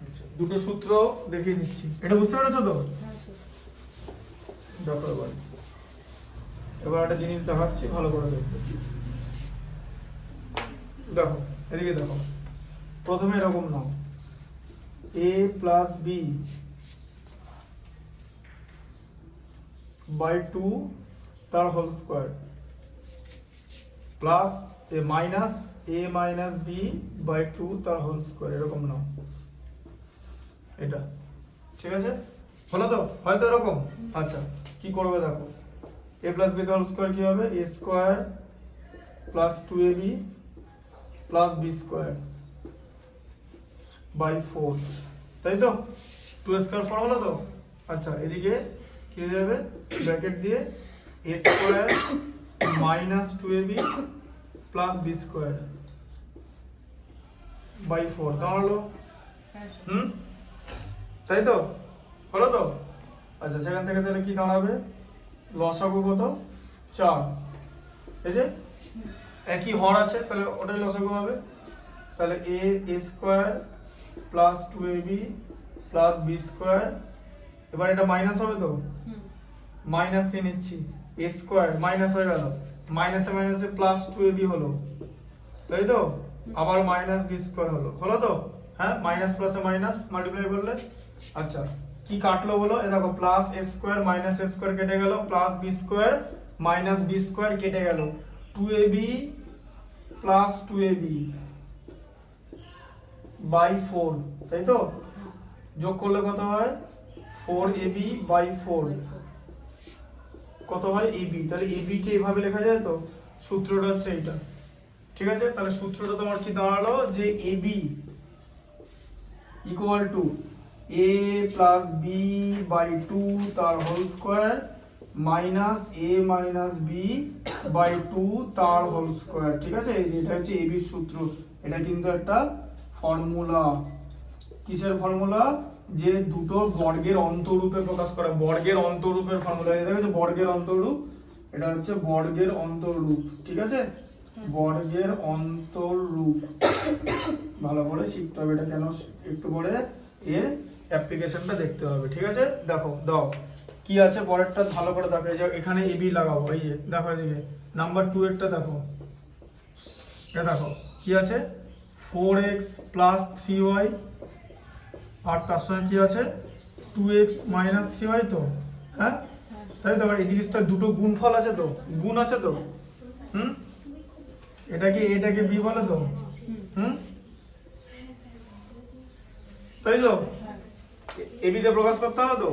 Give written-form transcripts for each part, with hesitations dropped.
আচ্ছা, দুটো সূত্র দেখিয়ে নিচ্ছি, এটা বুঝতে পেরেছো তো? দেখো এবার একটা জিনিস দেখাচ্ছি, ভালো করে দেখো। দেখো এদিকে দেখো, প্রথমে এরকম নাও a প্লাস বি বাই 2 তার whole square plus a minus B by 2 তার হোল স্কোয়ার, এরকম নাও। এটা ঠিক আছে, হলো তো? হয়তো এরকম। আচ্ছা কি করবে দেখো, a plus B whole square কি হবে, a square plus 2ab plus B square by 4, তাই তো? 2 স্কোয়ার 4 হলো তো? আচ্ছা এদিকে কি হয়ে যাবে, ব্র্যাকেট দিয়ে a square minus 2ab plus B square by 4 দাঁড়ালো। তাই তো? হলো তো? আচ্ছা সেখান থেকে তাহলে কি দাঁড়াবে, লসাগু কত, 4। এই যে একই হর আছে, তাহলে ওটাই লসাগু হবে। তাহলে a square plus 2ab plus B square, এবার এটা মাইনাস হবে তো, মাইনাস নিয়ে নিচ্ছি, a স্কোয়ার মাইনাস হয়ে গেল, মাইনাসে মাইনাসে প্লাস 2ab হলো, তাই তো? আবার মাইনাস বি স্কোয়ার হলো, হলো তো? হ্যাঁ, মাইনাস প্লাসে মাইনাস মাল্টিপ্লাই করলে। আচ্ছা কি কাটলো বলো, এ দেখো plus a square minus a square কেটে গেল, plus B square minus B square কেটে গেল, 2ab প্লাস 2ab বাই 4, তাই তো? যোগ করলে কত হয়, 4ab বাই 4 কত হয়, ab। তাহলে ab কে এইভাবে লেখা যায় তো, সূত্রটা হচ্ছে এইটা। ঠিক আছে, তাহলে সূত্রটা তোমার কি দাঁড়ালো, যে ab equal to a plus B by 2 তার whole square minus a minus B by 2 তার হোল স্কোয়ার। ঠিক আছে, এই যে এটা হচ্ছে ab এর সূত্র। এটা কিন্তু একটা ফর্মুলা। কিসের ফর্মুলা, যে দুটো বর্গের অন্তরূপে প্রকাশ করা, বর্গের অন্তরূপের ফর্মুলা। এই দেখো যে বর্গের অন্তরূপ, এটা হচ্ছে বর্গের অন্তরূপ। ঠিক আছে, বর্গের অন্তরূপ ভালো করে শিখতে হবে, এটা কেন একটু পরে এর অ্যাপ্লিকেশনটা দেখতে হবে। ঠিক আছে, দেখো দাও কি আছে পরেরটা ভালো করে দেখো। এই যে এখানে এবি লাগাবো, এই যে দেখো এদিকে নাম্বার 2 এরটা দেখো, এটা দেখো কি আছে, 4x প্লাস 3y আর তার সঙ্গে কি আছে, 2x মাইনাস 3y, তো হ্যাঁ তাই তো? এই জিনিসটা দুটো গুণফল আছে তো, গুণ আছে তো, এটাকে বি বলে তো, তাই তো? এবি তে প্রকাশ করতে হবে তো।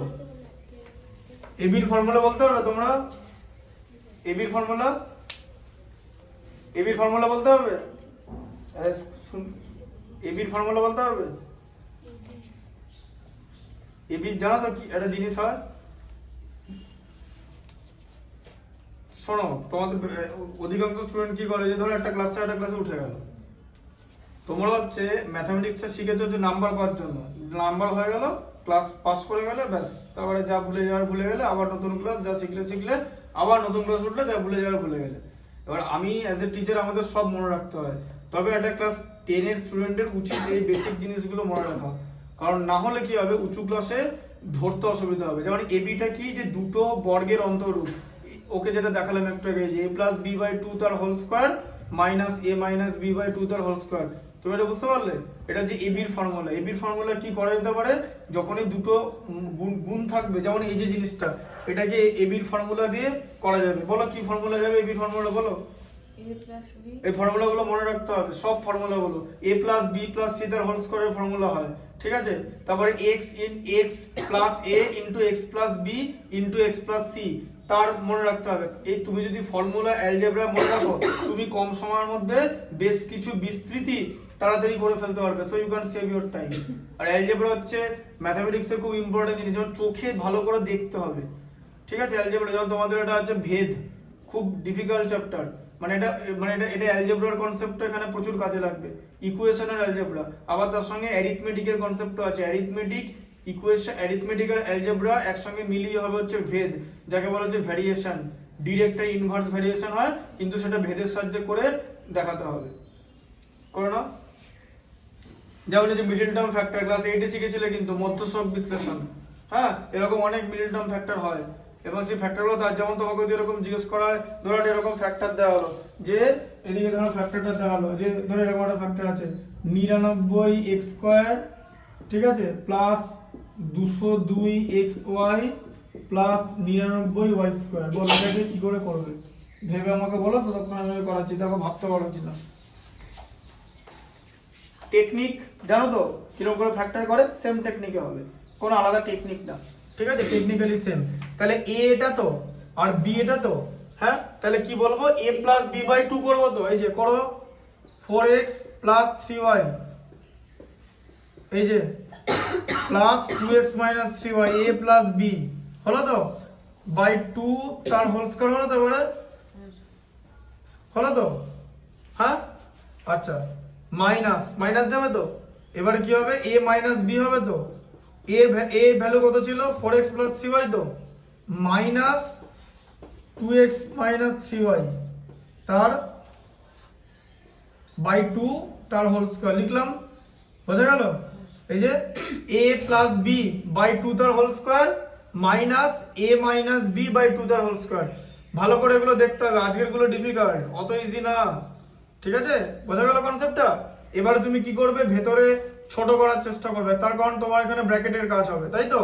এবির ফর্মুলা বলতে পারবে তোমরা, এবির ফর্মুলা বলতে হবে, এবির ফর্মুলা বলতে পারবে। এবি জানো তো কি একটা জিনিস হয়, শোনো তোমাদের অধিকাংশ স্টুডেন্ট কি করে, যে ধরো একটা ক্লাসে উঠে গেল, তোমরা হচ্ছে ম্যাথামেটিক্সটা শিখেছো যে নাম্বার পাওয়ার জন্য, নাম্বার হয়ে গেল, ক্লাস পাস করে গেলে ব্যাস, তারপরে যা ভুলে গেলে আবার নতুন ক্লাস, যা শিখলে আবার নতুন ক্লাস উঠলে, যা ভুলে গেলে। এবার আমি অ্যাজ এ টিচার আমাদের সব মনে রাখতে হয়, তবে একটা ক্লাস 10 এর স্টুডেন্টের উচিত এই বেসিক জিনিসগুলো মনে রাখা, কারণ না হলে কি হবে, উঁচু ক্লাসে ধরতে অসুবিধা হবে। যেমন এবিটা কি, যে দুটো বর্গের অন্তরূপ, ওকে যেটা দেখালাম একটু আগে, যে a প্লাস বি বাই 2 তার whole square minus a minus B by 2 তার হোল স্কোয়ার। তুমি এটা বুঝতে পারলে, এটা যে এবির ফর্মুলা। এবির ফর্মুলা কি করা যেতে পারে, যখনই দুটো গুণ থাকবে, যেমন এই যে জিনিসটা, এটাকে এবির ফর্মুলা দিয়ে করা যাবে। বলো কি ফর্মুলা যাবে, এবির ফর্মুলা বলো। এই ফর্মুলাগুলো মনে রাখতে হবে, সব ফর্মুলাগুলো। a plus B plus C তার হোল স্কোয়ারের ফর্মুলা হয়, ঠিক আছে? তারপরে x plus a into X plus B into X plus C, তার মনে রাখতে হবে। এই তুমি যদি ফর্মুলা অ্যালজেব্রা মনে রাখো, তুমি কম সময়ের মধ্যে বেশ কিছু বিস্তৃতি তাড়াতাড়ি করে ফেলতে পারবে, so you can save your time. আর অ্যালজেব্রা হচ্ছে ম্যাথামেটিক্সের খুব ইম্পর্টেন্ট জিনিস, যেমন চোখে ভালো করে দেখতে হবে। ঠিক আছে, অ্যালজেব্রা যেমন তোমাদের এটা আছে ভেদ, খুব ডিফিকাল্ট চ্যাপ্টার, মানে এটা অ্যালজেব্রার কনসেপ্টটা এখানে প্রচুর কাজে লাগবে। ইকুয়েশনের অ্যালজেব্রা, আবার তার সঙ্গে অ্যারিথমেটিকের কনসেপ্টও আছে। অ্যারিথমেটিক ইকুয়েশন, অ্যারিথমেটিক আর অ্যালজেব্রা একসঙ্গে মিলিয়ে হবে হচ্ছে ভেদ, যাকে বলা হচ্ছে ভ্যারিয়েশন। ডিরেক্ট আর ইনভার্স ভ্যারিয়েশন হয়, কিন্তু সেটা ভেদের সাহায্যে করে দেখাতে হবে। করে নাও। যেমন এই যে মিডল টার্ম ফ্যাক্টর ক্লাস 8 শিখেছিলে কিন্তু মধ্যসহগ বিশ্লেষণ, হ্যাঁ এরকম অনেক মিডল টার্ম ফ্যাক্টর হয় এবং সেই ফ্যাক্টরগুলো তার যেমন তোমাকে যদি এরকম জিজ্ঞেস করা হয়, ধরো এরকম ফ্যাক্টর দেওয়া হলো যে এদিকে ধরো ফ্যাক্টরটা দেওয়া হলো যে ধরো এরকম একটা ফ্যাক্টর আছে 99x² ঠিক আছে প্লাস 202xy প্লাস 99y²। বলো এটাকে কি করে করবে ভেবে আমাকে বলো, ততক্ষণ আমি করাচ্ছি, দেখো ভাবতে পারো কিনা। টেকনিক জানো তো কিরকম করে ফ্যাক্টর করে, সেম টেকনিকে হবে, কোনো আলাদা টেকনিক না, ঠিক আছে টেকনিক্যালি সেম। তাহলে এ এটা তো আর বি এটা তো, হ্যাঁ তাহলে কি বলবো a প্লাস b বাই 2 করবো তো, এই যে করো 4x প্লাস 3y এই যে plus 2x minus 3y a plus b হলো তো বাই 2 তার হোল স্কয়ার হলো তো, এবারে হলো তো, হ্যাঁ আচ্ছা মাইনাস মাইনাস যাবে তো, এবারে কি হবে a মাইনাস b হবে তো, a ভ্যালু কত ছিল 4x প্লাস 3y তো, মাইনাস 2x মাইনাস 3y তার বাই 2 তার হোল স্কয়ার লিখলাম, বোঝা গেল। এই যে a প্লাস b বাই 2 তার whole square minus a minus b by 2 তার হোল স্কয়ার। ভালো করে এগুলো দেখতে হবে, আজকের গুলো ডিফিকাল্ট, অত ইজি না, ঠিক আছে বোঝা গেল কনসেপ্টটা। এবারে তুমি কি করবে, ভেতরে ছোট করার চেষ্টা করবে, তার কারণ তোমার এখানে ব্র্যাকেটের কাজ হবে, তাই তো।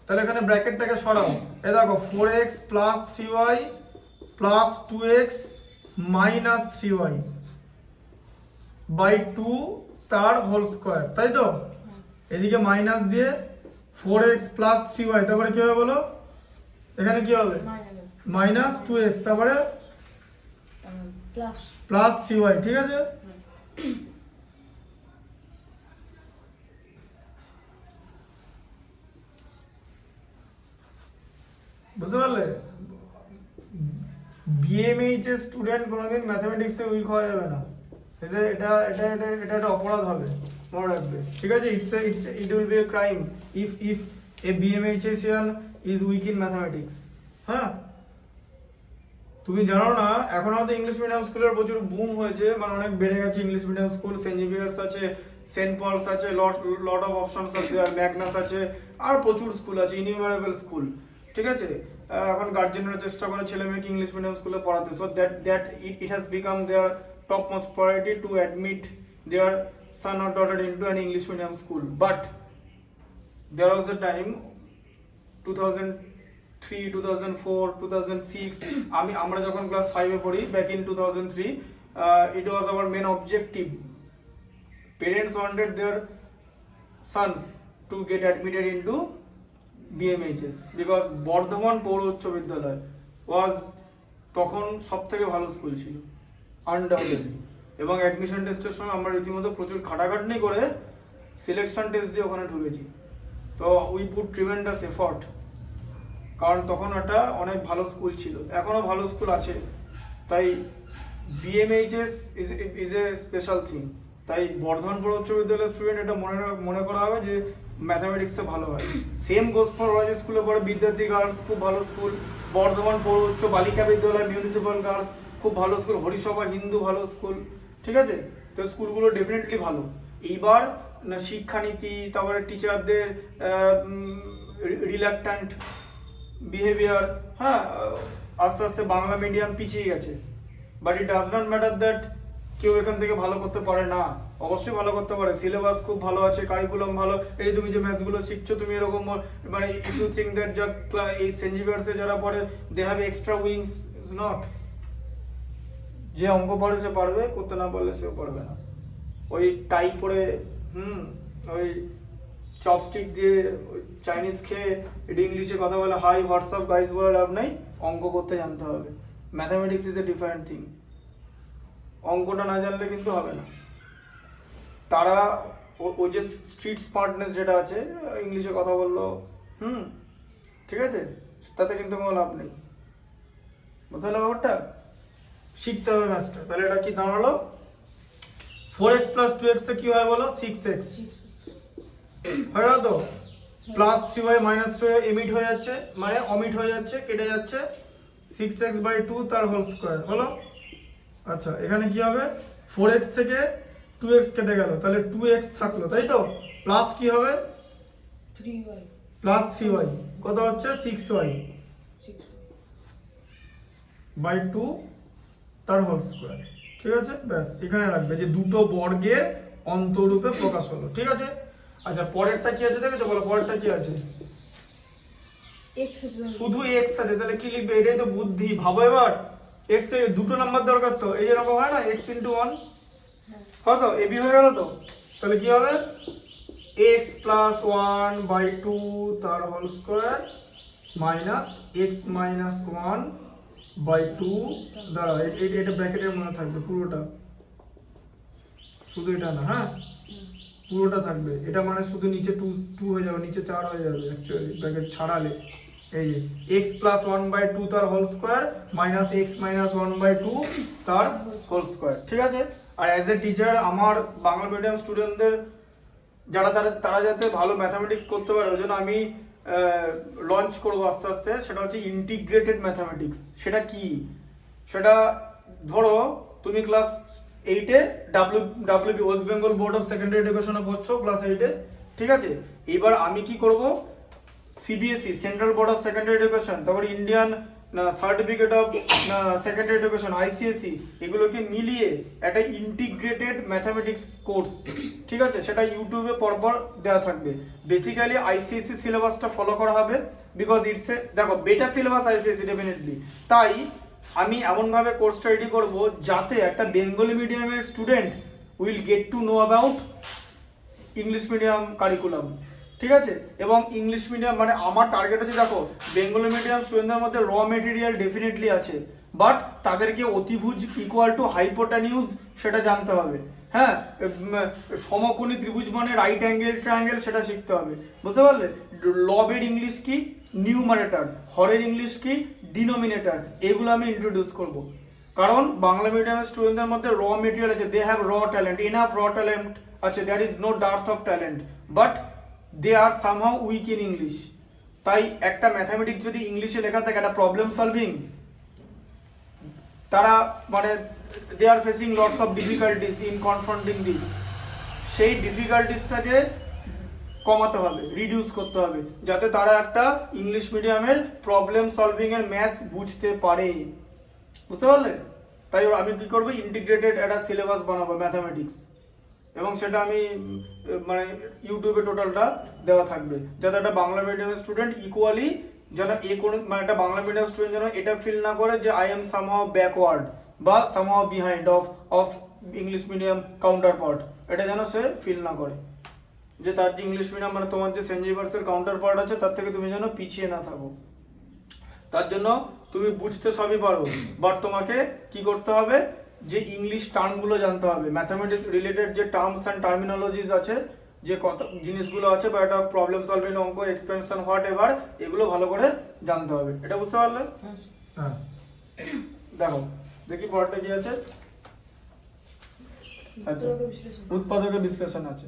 তাহলে এখানে ব্র্যাকেটটাকে সরাও, এই দেখো 4x plus 3y plus 2x minus 3y by 2 তার হোল স্কয়ার, তাই তো। এদিকে মাইনাস দিয়ে 4x প্লাস 3y, তারপরে কি হবে বলো, এখানে কি হবে মাইনাস 2x তারপরে প্লাস 3y, ঠিক আছে। বুঝতে পারলে, বিএমএইচ এর স্টুডেন্ট কোনোদিন ম্যাথমেটিক্সে উইক হওয়া যাবে না, এটা এটা এটা এটা একটা অপরাধ হবে, মনে রাখবে, ঠিক আছে। It will be a crime if a বিএমএইচএসিয়ান ইজ উইক ইন ম্যাথমেটিক্স, হ্যাঁ। তুমি জানো না এখন আমাদের ইংলিশ মিডিয়াম স্কুলের প্রচুর বুম হয়েছে, মানে অনেক বেড়ে গেছে English medium school, St Xavier's আছে, সেন্ট পলস আছে, লট অফ অপশনস আছে, ম্যাগনাস আছে, আর প্রচুর স্কুল আছে, ইনিউমারেবল স্কুল, ঠিক আছে। এখন গার্জেনরা চেষ্টা করে ছেলে মেয়েকে ইংলিশ মিডিয়াম স্কুলে পড়াতে, so that it has become their top most priority to admit their son or daughter into an English medium school. But there was a time 2003, 2004, 2006 আমরা যখন ক্লাস 5 এ পড়ি, back in 2003, it was our main objective. Parents wanted their sons to get admitted into BMHS because Bardhaman পৌর উচ্চ বিদ্যালয় was তখন সবথেকে ভালো school ছিল আনডাউটেডলি, এবং অ্যাডমিশন টেস্টের সময় আমরা রীতিমতো প্রচুর খাটাখাটনি করে সিলেকশন টেস্ট দিয়ে ওখানে ঢুকেছি। তো উই পুট ট্রিমেন্ডাস এফর্ট, কারণ তখন একটা অনেক ভালো স্কুল ছিল, এখনো ভালো স্কুল আছে, তাই বিএমএইচএস ইজ এ স্পেশাল থিং। তাই বর্ধমান পৌর উচ্চ বিদ্যালয়ের স্টুডেন্ট এটা মনে করা হবে যে ম্যাথামেটিক্সে ভালো হয়। সেম গোস ফর রয়েজ স্কুলে পড়ে বিদ্যার্থী গার্লস, খুব ভালো স্কুল, বর্ধমান পৌর উচ্চ বালিকা বিদ্যালয় মিউনিসিপ্যাল গার্লস, খুব ভালো স্কুল, হরিসভা হিন্দু ভালো স্কুল, ঠিক আছে। তো স্কুলগুলো ডেফিনেটলি ভালো। এইবার শিক্ষানীতি, তারপরে টিচারদের রিল্যাক্ট্যান্ট বিহেভিয়ার, হ্যাঁ আস্তে আস্তে বাংলা মিডিয়াম পিছিয়ে গেছে, but it does not matter that কেউ এখান থেকে ভালো করতে পারে না, অবশ্যই ভালো করতে পারে, সিলেবাস খুব ভালো আছে, কারিকুলাম ভালো। এই তুমি যে ম্যাথসগুলো শিখছো, তুমি এরকম মানে ইফ ইউ থিঙ্ক দ্যাট এই সেন্ট জেভিয়ার্সে যারা পড়ে they have extra wings, is not. যে অঙ্ক পড়ে সে পারবে, করতে না পারলে সেও পারবে না। ওই টাই পরে ওই চপস্টিক দিয়ে চাইনিজ খেয়ে এটা ইংলিশে কথা বলে হাই হোয়াটসঅ্যাপ গাইস বলে লাভ নাই, অঙ্ক করতে জানতে হবে। Mathematics is a different thing, অঙ্কটা না জানলে কিন্তু হবে না। তারা ওই যে স্ট্রিট স্মার্টনেস যেটা আছে, ইংলিশে কথা বললো, ঠিক আছে, তাতে কিন্তু কোনো লাভ নেই, বুঝতে পারলে ব্যাপারটা। শিখতে হবে ম্যাথসটা। তাহলে এটা কি দাঁড়ালো, 4x প্লাস 2x এ কি হয় বলো, 6x হয়ে গেল তো, plus 3y minus 3y emit হয়ে যাচ্ছে, মানে অমিট হয়ে যাচ্ছে, কেটে যাচ্ছে, 6x বাই 2 তার হোল স্কয়ার হলো। আচ্ছা এখানে কি হবে, 4x থেকে 2x কেটে গেল, তাহলে 2x থাকলো, তাই তো? প্লাস কি হবে? 3y প্লাস 3y কত হচ্ছে? 6y বাই 2 তার হোল স্কয়ার। ঠিক আছে, ব্যাস এখানে রাখবে যে দুটো বর্গের অন্তরূপে প্রকাশ হলো। ঠিক আছে, আচ্ছা পরেরটা কি আছে দেখেছো? বলো পরেরটা কি আছে? x শুধু x আছে, তাহলে কি লিখবে? এটাই তো বুদ্ধি। ভাবো এবার, x তে দুটো নাম্বার দরকার, তো এই যেরকম হয় না x * 1 কত ab হয়ে গেল তো? তাহলে কি হবে? x + 1 বাই 2 তার whole square minus x - 1 by 2 দাঁড়া, এটা ব্র্যাকেটের মধ্যে থাকবে পুরোটা, শুধু এটা না, হ্যাঁ পুরোটা থাকবে। এটা মানে শুধু নিচে 2 হয়ে যাবে, নিচে 4 হয়ে যাবে অ্যাকচুয়ালি ব্র্যাকেট ছাড়ালে। এই যে x + 1 বাই 2 তার whole square minus x - 1 by 2 তার হোল স্কয়ার। ঠিক আছে, আর অ্যাজ এ টিচার আমার বাংলা মিডিয়াম স্টুডেন্টদের তারা যাতে ভালো ম্যাথামেটিক্স করতে পারে, ওই জন্য আমি লঞ্চ করবো আস্তে আস্তে, সেটা হচ্ছে ইন্টিগ্রেটেড ম্যাথামেটিক্স। সেটা কি? সেটা ধরো তুমি ক্লাস 8-এ WB West Bengal board of secondary এডুকেশনে পড়ছো ক্লাস 8-এ। ঠিক আছে, এবার আমি কি করব, CBSE central board of secondary education, তারপর Indian certificate of secondary education ICSE, এগুলোকে মিলিয়ে একটা ইন্টিগ্রেটেড ম্যাথামেটিক্স কোর্স, ঠিক আছে, সেটা ইউটিউবে পরপর দেওয়া থাকবে। বেসিক্যালি ICSE সিলেবাসটা ফলো করা হবে, বিকজ ইটস এ দেখো বেটার সিলেবাস ICSE ডেফিনেটলি। তাই আমি এমনভাবে কোর্সটা রেডি করব যাতে একটা বেঙ্গলি মিডিয়ামের student will get to know about English medium curriculum. ঠিক আছে, এবং ইংলিশ মিডিয়াম মানে আমার টার্গেট হচ্ছে, দেখো বেঙ্গলি মিডিয়াম স্টুডেন্টদের মধ্যে র মেটেরিয়াল ডেফিনেটলি আছে, বাট তাদেরকে অতিভুজ ইকুয়াল টু হাইপোটেনিউজ সেটা জানতে হবে। হ্যাঁ, সমকোণী ত্রিভুজ মানে রাইট অ্যাঙ্গেল ট্রায়াঙ্গেল সেটা শিখতে হবে, বুঝতে পারলে? লবের ইংলিশ কি? নিউমারেটর। হরের ইংলিশ কি? ডিনোমিনেটর। এগুলো আমি ইন্ট্রোডিউস করব, কারণ বাংলা মিডিয়ামের স্টুডেন্টদের মধ্যে র মেটেরিয়াল আছে, they have raw talent, enough raw talent আছে, there is no dearth of talent, but they are somehow weak in English. তাই একটা ম্যাথামেটিক্স যদি ইংলিশে লেখা থাকে, একটা প্রবলেম সলভিং, তারা মানে they are facing lots of difficulties in confronting this. সেই ডিফিকাল্টিসটাকে কমাতে হবে, রিডিউস করতে হবে, যাতে তারা একটা ইংলিশ মিডিয়ামের প্রবলেম সলভিং এর ম্যাথস বুঝতে পারে, বুঝতে পারলে? তাই আমি কি করবো, ইন্টিগ্রেটেড একটা সিলেবাস বানাবো ম্যাথামেটিক্স, এবং সেটা আমি মানে ইউটিউবে টোটালটা দেওয়া থাকবে, যাতে একটা বাংলা মিডিয়ামের স্টুডেন্ট ইকুয়ালি যেন মানে একটা বাংলা মিডিয়াম স্টুডেন্ট যেন এটা ফিল না করে যে আই এম সামহাউ ব্যাকওয়ার্ড বা somehow behind of English medium counter part, এটা যেন সে ফিল না করে যে তার যে ইংলিশ মিডিয়াম মানে তোমার যে সেন্ট জেভিয়ার্সের কাউন্টার পার্ট আছে তার থেকে তুমি যেন পিছিয়ে না থাকো। তার জন্য তুমি বুঝতে সবই পারো, বাট তোমাকে কি করতে হবে, যে ইংলিশ টার্মগুলো জানতে হবে, ম্যাথামেটিক্স রিলেটেড যে টার্মস অ্যান্ড টার্মিনোলজিস আছে, যে কত জিনিসগুলো আছে, বা একটা প্রবলেম সলভিং অঙ্ক এক্সপেনশন হোয়াট এভার, এগুলো ভালো করে জানতে হবে। এটা বুঝতে পারলে? হ্যাঁ, দেখো দেখি পরেরটা কি আছে। আচ্ছা, উৎপাদকের বিশ্লেষণ আছে।